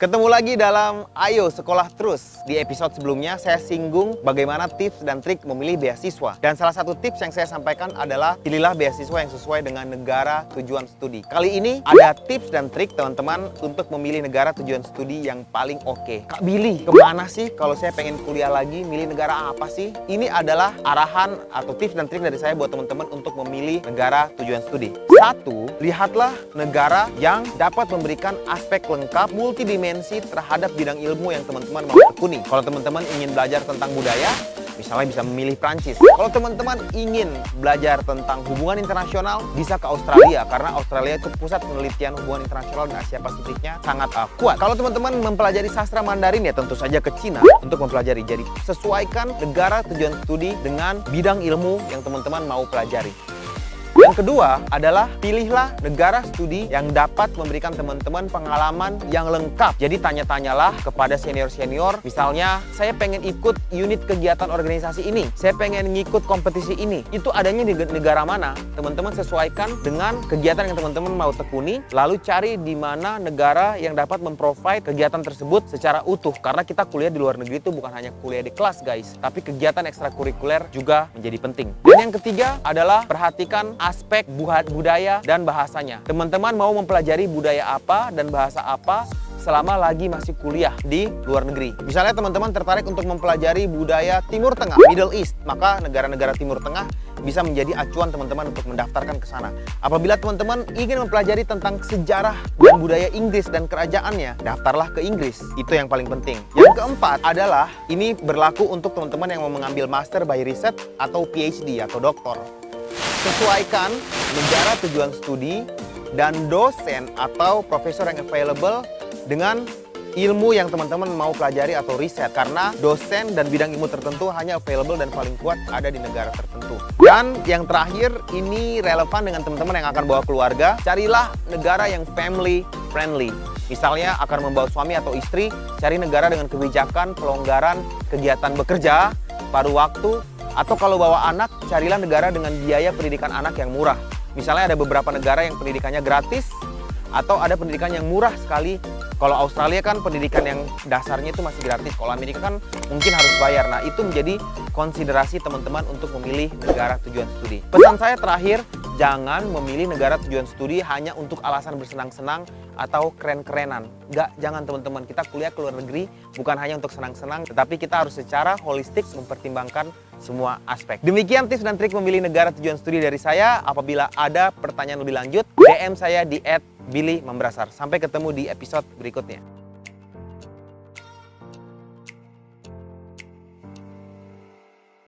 Ketemu lagi dalam Ayo Sekolah Terus. Di episode sebelumnya saya singgung bagaimana tips dan trik memilih beasiswa. Dan salah satu tips yang saya sampaikan adalah pilihlah beasiswa yang sesuai dengan negara tujuan studi. Kali ini ada tips dan trik teman-teman untuk memilih negara tujuan studi yang paling oke. Kak Billy, kemana sih kalau saya pengen kuliah lagi? Milih negara apa sih? Ini adalah arahan atau tips dan trik dari saya buat teman-teman untuk memilih negara tujuan studi. Satu, lihatlah negara yang dapat memberikan aspek lengkap multidimensi terhadap bidang ilmu yang teman-teman mau tekuni. Kalau teman-teman ingin belajar tentang budaya, misalnya bisa memilih Prancis. Kalau teman-teman ingin belajar tentang hubungan internasional, bisa ke Australia, karena Australia itu pusat penelitian hubungan internasional dan Asia Pasifiknya sangat kuat. Kalau teman-teman mempelajari sastra Mandarin, ya tentu saja ke Cina untuk mempelajari. Jadi sesuaikan negara tujuan studi dengan bidang ilmu yang teman-teman mau pelajari. Yang kedua adalah pilihlah negara studi yang dapat memberikan teman-teman pengalaman yang lengkap. Jadi tanya-tanyalah kepada senior-senior, misalnya saya pengen ikut unit kegiatan organisasi ini, saya pengen ngikut kompetisi ini, itu adanya di negara mana? Teman-teman sesuaikan dengan kegiatan yang teman-teman mau tekuni, lalu cari di mana negara yang dapat memprovide kegiatan tersebut secara utuh. Karena kita kuliah di luar negeri itu bukan hanya kuliah di kelas guys, tapi kegiatan ekstrakurikuler juga menjadi penting. Dan yang ketiga adalah perhatikan aspek budaya dan bahasanya. Teman-teman mau mempelajari budaya apa dan bahasa apa selama lagi masih kuliah di luar negeri. Misalnya teman-teman tertarik untuk mempelajari budaya Timur Tengah, Middle East, maka negara-negara Timur Tengah bisa menjadi acuan teman-teman untuk mendaftarkan ke sana. Apabila teman-teman ingin mempelajari tentang sejarah dan budaya Inggris dan kerajaannya, daftarlah ke Inggris. Itu yang paling penting. Yang keempat adalah, ini berlaku untuk teman-teman yang mau mengambil Master by Research atau PhD atau doktor. Sesuaikan negara tujuan studi dan dosen atau profesor yang available dengan ilmu yang teman-teman mau pelajari atau riset. Karena dosen dan bidang ilmu tertentu hanya available dan paling kuat ada di negara tertentu. Dan yang terakhir, ini relevan dengan teman-teman yang akan bawa keluarga. Carilah negara yang family friendly. Misalnya akan membawa suami atau istri, cari negara dengan kebijakan pelonggaran kegiatan bekerja, paruh waktu. Atau kalau bawa anak, carilah negara dengan biaya pendidikan anak yang murah. Misalnya ada beberapa negara yang pendidikannya gratis, atau ada pendidikan yang murah sekali. Kalau Australia kan pendidikan yang dasarnya itu masih gratis. Kalau Amerika kan mungkin harus bayar. Nah, itu menjadi konsiderasi teman-teman untuk memilih negara tujuan studi. Pesan saya terakhir, jangan memilih negara tujuan studi hanya untuk alasan bersenang-senang atau keren-kerenan. Jangan teman-teman. Kita kuliah ke luar negeri bukan hanya untuk senang-senang, tetapi kita harus secara holistik mempertimbangkan semua aspek. Demikian tips dan trik memilih negara tujuan studi dari saya. Apabila ada pertanyaan lebih lanjut, DM saya di @BillyMembrasar. Sampai ketemu di episode berikutnya.